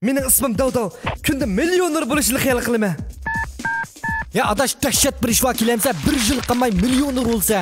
Mening ismim Dodo. Kunda millioner bo'lishni xayol qilaman. Ya adash dahshat bir ish vakilamsa 1 yil qilmay millioner bo'lsa.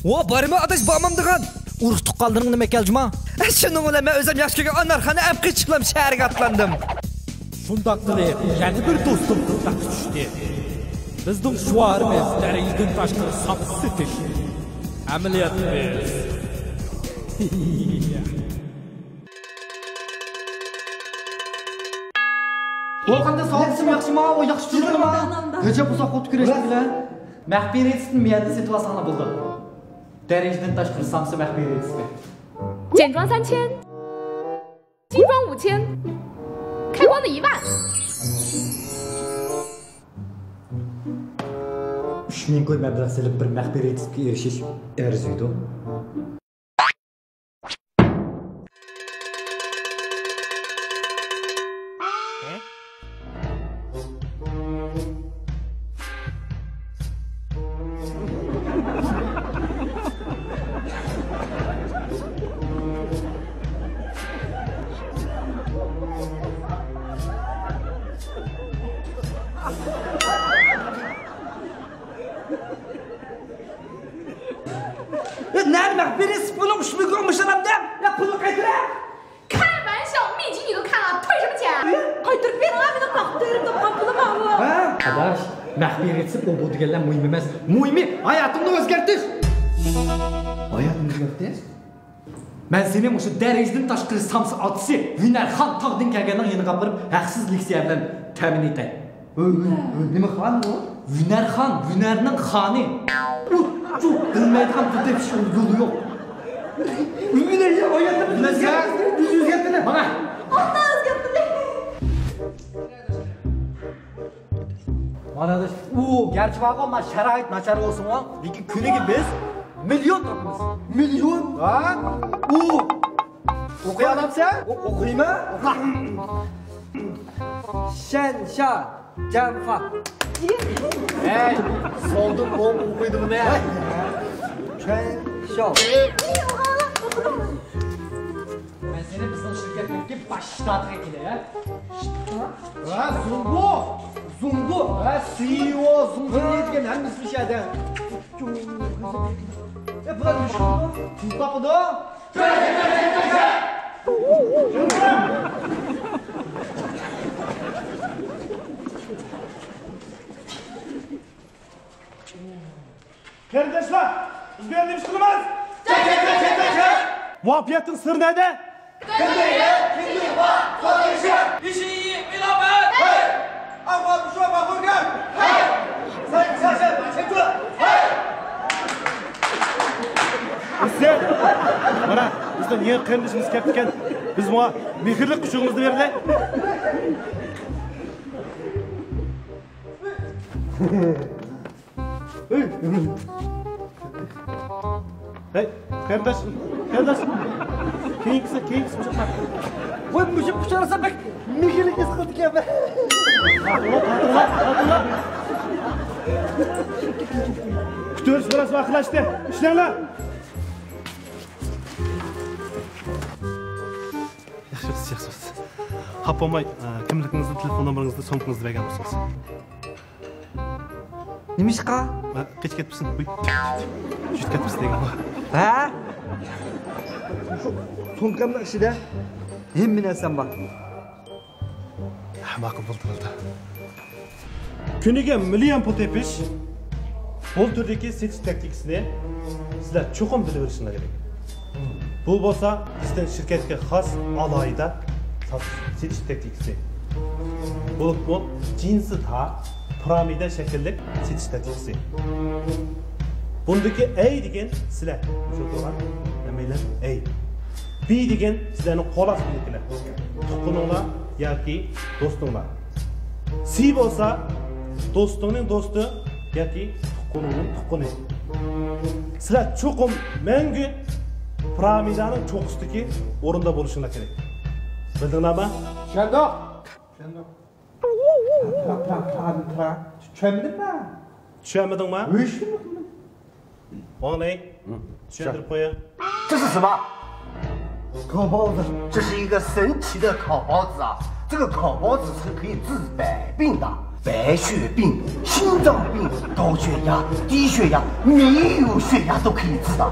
Va bormi adash bormam degan. Urug' tuqqanlaring nima keljima? Shuning bilan men o'zim yaxshi ko'rgan Anarxani apqi chiqlam shaharga atlandim. Shundoq qilib, yana bir do'stim qilib tushdi. Bizning shuarimiz darajdan tashqari sapsitish. Amaliyotimiz. Volqanda sağlıksın yaxşımı, o yaxşı dururma. Gıcap uzaq ot güreşdiler. Məxbiriyetisinin miyadlı situasiyonu buldu. Dereceden taşkırı samsı məxbiriyetisi. 简装3000，精装5000，开光的1万。Şunun koy məbləğ silib bir məxbiriyetisine erişiş erzuydu. Nerede məxbiriyet bunu uçmuş görmüşsün hem de? Ya pulu kaydıra. 开玩笑，秘籍你都看了，退什么钱？Kaydır ben abi de baktırım da kapılım abi. Adaş, məxbiriyetsiz o bu degenler mühim emas. Mühimi hayatımda özgertiş. Hayatımda özgertiş? Ben senin şu dereceden taşkırı samsı atısı Hünerxan tağdın kelgenden yeni kapırıp haksız liksiyerden temin eteyim. Nime xan o? Hünerxan, Hüner'nin xanı. Çok bilmeyden tutup bir şey yolu yok. Hüner ya hayatımda özgertiş. Bana. Ondan özgürtüler. Arkadaş, gerçi var ama şerait naçar olsun o. Lekin kuniga biz milyon topamiz. Milyon? Ha? O'qiy odamsan? O'qiyman? Shan, sha, janfa. Hey, soldim o'qiydimi ne? Shan, sha. Ben seni bizim şirketdeki başlatga kelay, ha? Ha, Zumbu, ha, CEO, Zumbu deydigan hammasi bilishadi. Bular pul topadi. Kardeşler, biz bir yerden iş kılmaz. Muhabbetin sırrı nerede? Kendi var, konuşuyor. İşi iyi, bilemez. Hey! Ama bir şey bakın gel. Hey! Sen, çek dur. Hey! Sen, bana bizden niye kardeşimiz keptiken biz buna mehirlik kuşağımızı verirler? Hey, kardeş. Keyingisi uçaklar. Oy, müşük kuşarasa bak, mehirlik eskildik ya be. Hatırla. Kütüyoruz biraz vakılaştı. İşlerler. Yaxshi. Xap olmay, kimligingizni, telefon nomeringizni, so'mkangizni bergan bo'lsangiz. Nima ishqa? Kech ketibsin. Uy. Juda ketibsiz degan bu. Ha? So'mkamning ichida hamma narsam bor. Ma'qul bo'ldi. Kuniga million pul tepish bu turdagi setish taktikasini sizlar cho'qim bilib olishingiz kerak. Bu bo'lsa bizning shirkatga xos alohida setish taktikasi. Bu jinsi ta piramida shaklli setish taktikasi. Bundagi A degan sizlar shu to'g'ri nimalar A. B degan sizlarning qo'l ostingizlar. Tuqquninglar yoki do'stinglar. C bo'lsa do'stingning do'sti yoki tuqquningning tuqquni. Sizlar cho'qim mangu piramidaning cho'qqisdagi o'rinda bo'lishinglar kerak. Bildinglarmi? Tushundim. Tushundingmi? Tushunmadingmi? O'nglang. Tushuntirib qo'ying. 这是什么？高包子，这是一个神奇的烤包子啊！这个烤包子是可以治百病的，白血病、心脏病、高血压、低血压，没有血压都可以治的。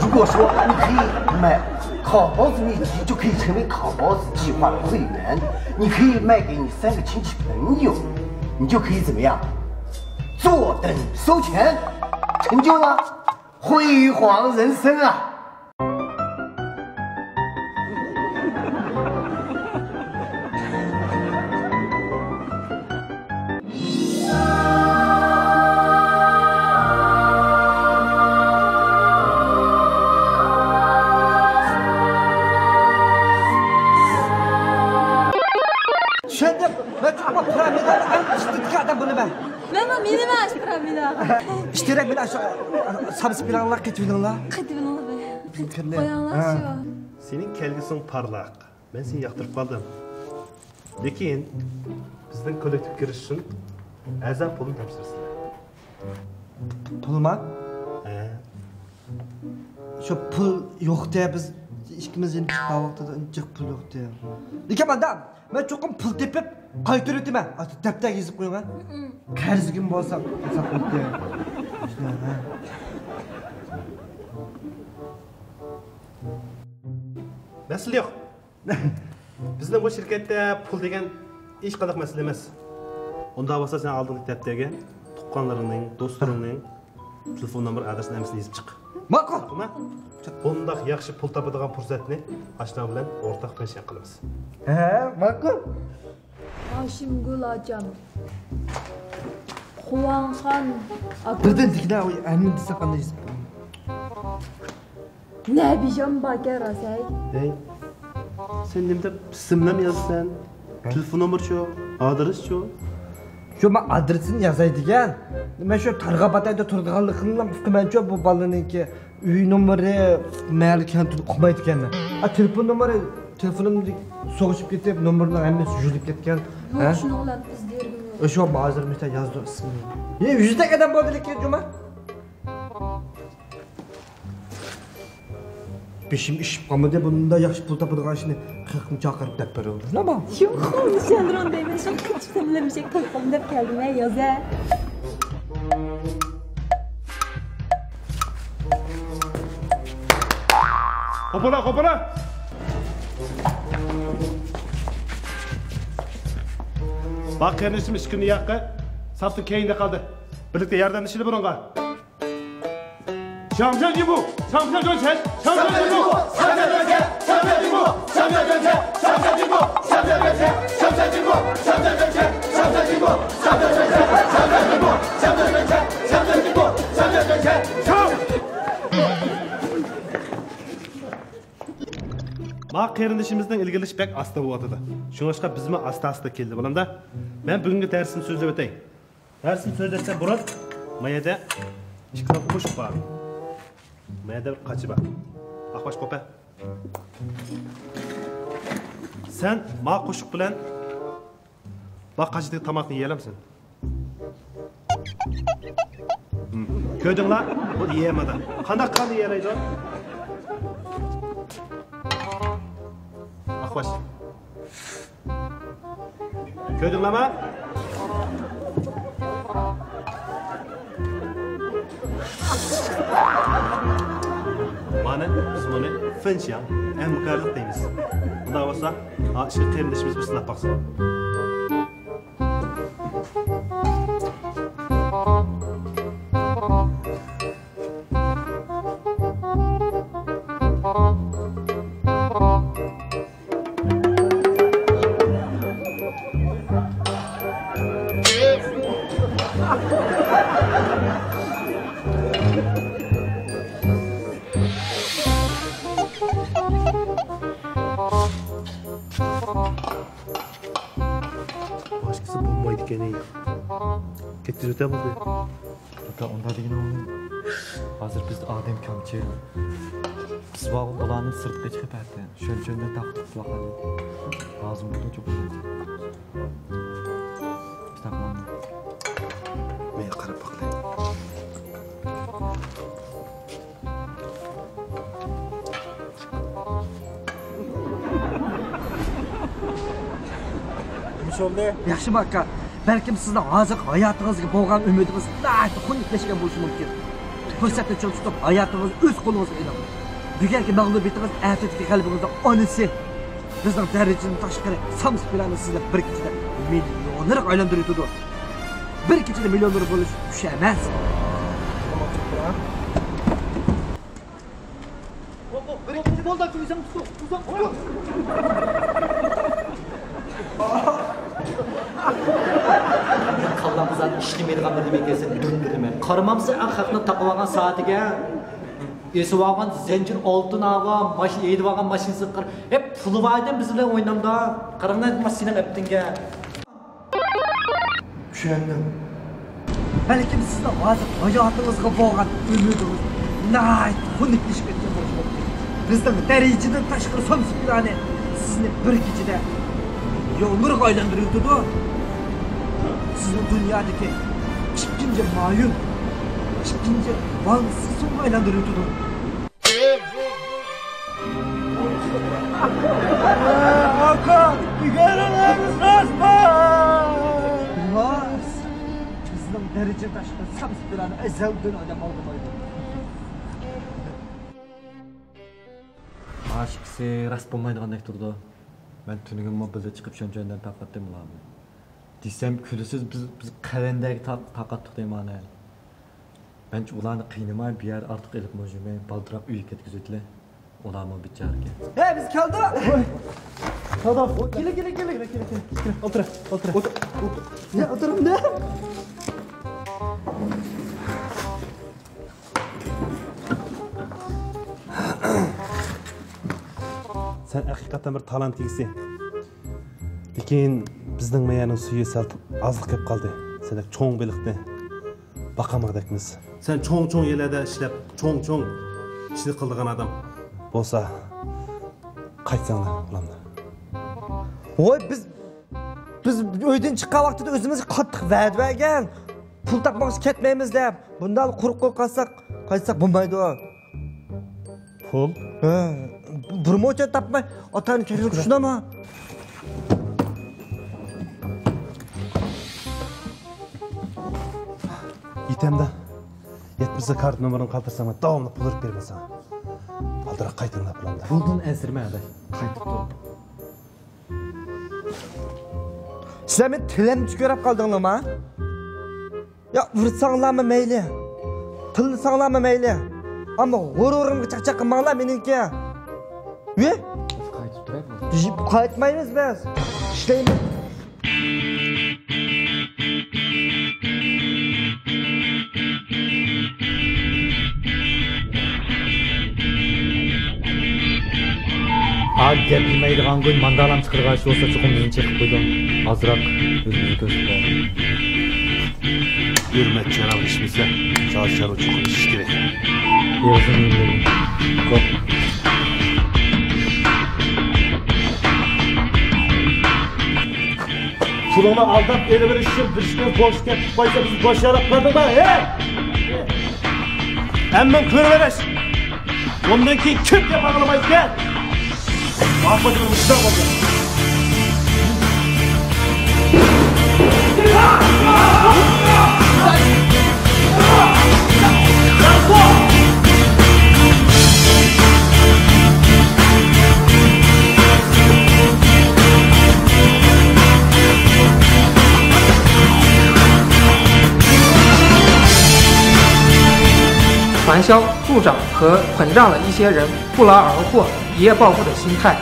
如果说你可以买烤包子秘籍，就可以成为烤包子计划的会员，你可以卖给你3个亲戚朋友，你就可以怎么样？坐等收钱，成就呢辉煌人生啊！Şimdi ben çok piramidani anglishtirgan adam bo'laman. Men minimas piramida. İştirek bilan shu sabzi pilavlar ketibinglar. Ketibinglar. Qo'yinglar shu. Senin kelgisin parlaq. Ben seni yaktırıp kaldım. Lekin bizden kolektif giriş için a'zo pulni topshirsin. Pulmi? He. Shu pul yo'q deya biz ikkimiz endi chiqqan vaqtida uncha pul yo'q deya. Lekin men cho'qim pul tepib qaytarib o'taman. Daftarga yozib qo'ygan. Qarzigim bo'lsa saqlaydi. Nasıl yok? Bizden bu şirkette pul degen iş kadar mesele emas. Onda olsa sen aldığın defterge tuqqanlarının, dostlarının telefon nomer adresini hepsini yazıp çık. Ma'qul. Buna bundak yaxshi pul topadigan fursatni ashna bilan o'rtaq pensiya qilamiz. He, ma'qul. Hoshimgul akam. Quvonxon akam. Birdan tikna amin desa qanday yozib qo'yaman? Nabijam bakar asay. Hey. Sen nimde ismini mi yazsan? Telefon nomer şu, adres şu. Shu men adresini yozay degan. Men shu Targ'obatayda turganligimni fikrimcha bu bolaninki uy nomeri mayli kantini qilmaydi ekanman. Telefon nomeri telefonimni so'g'ishib ketib, nomerlar hammasi yuzilib ketgan. Ha? Shuni olib biz dergim. O'sha hozir meta yozdi ismini. Ye, 100 ta odam bo'ldi lekin Juma. Beşim iş qolmadi, bunda yaxshi pul topadigan ishni 40 ming chaqirib deb beradi. Nima? Yo'q, Shandron deyman, shu qilchimlarga qilqim deb keldim, yoza. Hopala hopala. Bak kardeşim işkini yakka. Sattı keyinde kaldı. Birlikte yardımlaşılı bununla. Şampiyon gibi bu. Şampiyon dönsen. Şampiyon gibi bu. Şampiyon dönsen. Şampiyon gibi bu. Şampiyon dönsen. Şampiyon gibi bu. Şampiyon dönsen. Şampiyon gibi bu. Şampiyon dönsen. Şampiyon gibi bu. Şampiyon dönsen. Şampiyon gibi bu. Şampiyon dönsen. Şampiyon gibi bu. Şampiyon dönsen. Bak kardeşimizden ilgili pek asta bu atıda. Şuna başka bizime asta keldi bulamda. Ben bugünkü dersimi sözle öteyim. Dersimi sözletsem Burak, Maya'da çıkan kuş var. Maya'da bir kaçı var. Akbaş kopa. Sen ma kuşuk bilen bak kaçıdaki tamakını yiyelim misin? Gördün lan? Bu yiyemedi. Kandak kanı yiyeleydi o. Akbaş. Gördün lan mı? Bana biz bunu fınçyan, emkarlık deyimiz. Bundan olsa, şimdi kardeşimiz bir sınav baksın. Başkası bulmaydı gene iyi. Getir öte buldu. Aka onda degan o'g'lim hozir biz odam kamchi. Biz bularni sirtga chiqyapti. Shuncha taqib qiladi. Lozim bo'ldi çok. Tamam. Men qarab baqlay. yaxshi oldu. Yaxshimi aka? Balkim sizning hozir hayotingizga bo'lgan umidingiz xunuklaşgan bo'lishi mumkin. Fursatni tutib hayotingizni o'z qo'lingizga iling. Bugungi mag'lubiyatingiz ertaga qalbingizda onasi bizning darajadan tashqari sams bilan sizlar bir kechada millioner aylantirib turdi. Bir kechada millioner bo'lish tush emas. Bolda ko'ysam uzoq. Kallamızdan işlemeyidigan bir nima kelsin döndürme. Qaramamsa xalqni taqib olgan soatiga esib olgan zincir oltin olgan, mashina edib olgan mashinasi hep puli vardan biz bilan o'ynamda. Qaranglar mashina eptinga. Tushundim. Balkim sizning hozir hayotingizga bo'lgan umidingiz nayt xunuklaşib ketgan bo'lishi mumkin. Bizning darajadan tashqari sams bilan sizni bir kechada yo'lga aylantirib turdi. Sizin dünyadaki ikinci mayun, ikinci vansız son aylandırıyordu. Hakan, bigarınız raspa! Ras, bizim derece taşkı sams bilen ezelden adam olmaydı. Aşkisi rast bo'lmaydigandek turdi. Men tunigim mobilda chiqib shunchadan taqatdim ularni. Desem külüsüz biz kalendagi taqatdik deyman. Bence ularni qiynamay bir yer artıq elib mojimay baldirab uyga ketkizdilar. Ularni bichariga. Hey biz keldik. Tamam. Gel. Otur. Ya oturun ne? Sen hakikaten bir talant egisi. Lekin bizning mayaning suyi sal ozliq kelib qoldi. Sen cho'ng beliqni baqamadakmiz. Sen cho'ng yerlarda ishlab, cho'ng ishlik qildigan odam bo'lsa qaytsanglar ularni. Voy biz uydan chiqqan vaqtida o'zimizga qattiq va'da bergan. Pul topmoqchi ketmaymiz deb. Bundan quruq qaytsak bo'lmaydi. Pul? Ha, bir mo'cha topmay otani kelib shunami? Yetemde. Yetmizde kart numaranı kaldırsam davamlı pul verip vermez sana. Baldıra qaytınla bulamda. Bundan ensirme adaş. Qaytib dur. Sizlar men tilimni ko'rib qoldinglarmi? Ya vursanglarmi mayli. Tilsanglarmi mayli. Ammo g'ururimga chaqchaq qilmanglar meningki. Ve? Qaytib turaymi? Dijib qaytmaymiz biz. Ishlaymiz. Gap bilmaydigan kun mandalam chiqirg'achi bo'lsa chuqur meni chekib qo'ydim. Ozroq o'zimizni ko'rsatib. Hürmet cenab işimize çalışan o çok iş gerek. Yozun iyiliği. Kop. Pulunu aldap eli bir işin boş kep koysa biz başarıp kaldık da he! Hemen kırıvereş! Ondan ki kim yapamamayız gel! Mahmut'un ıslah olacak!传销助长和膨胀了一些人不劳而获、一夜暴富的心态。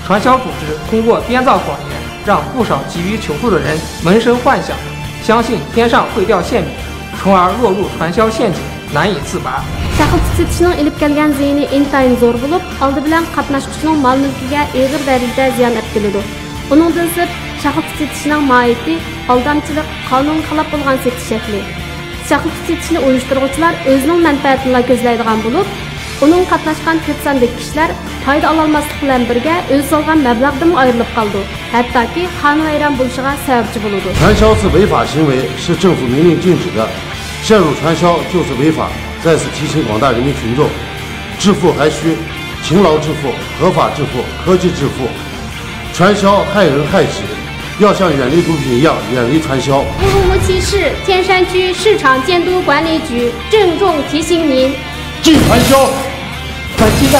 传销组织通过编造谎言，让不少急于求富的人萌生幻想，相信天上会掉馅饼，从而落入传销陷阱，难以自拔。 Shaxs sotishning ilib kelgan ziyoni intayin zo'r bo'lib, oldi bilan qatnashuvchining mol-mulkiga og'ir darajada ziyon olib keladi. Uningdan sirt shaxs sotishning mohiyati aldamchilik, qonun xilop bo'lgan sotish shakli. Shaxs sotishni uyushtiruvchilar o'zining manfaatini ko'zlaydigan bo'lib, uning qatnashgan ko'p sondagi kishilar foyda ololmaslik bilan birga o'z solgan mablag'dan ayrilib qoldi. Hattoki qonunvayron bo'lishiga sababchi bo'ladi. 传销是违法行为，是政府明令禁止的。陷入传销就是违法。 再次提醒广大人民群众，致富还需勤劳致富、合法致富、科技致富。传销害人害己，要像远离毒品一样远离传销。乌鲁木齐市天山区市场监督管理局郑重提醒您：禁传销。本期的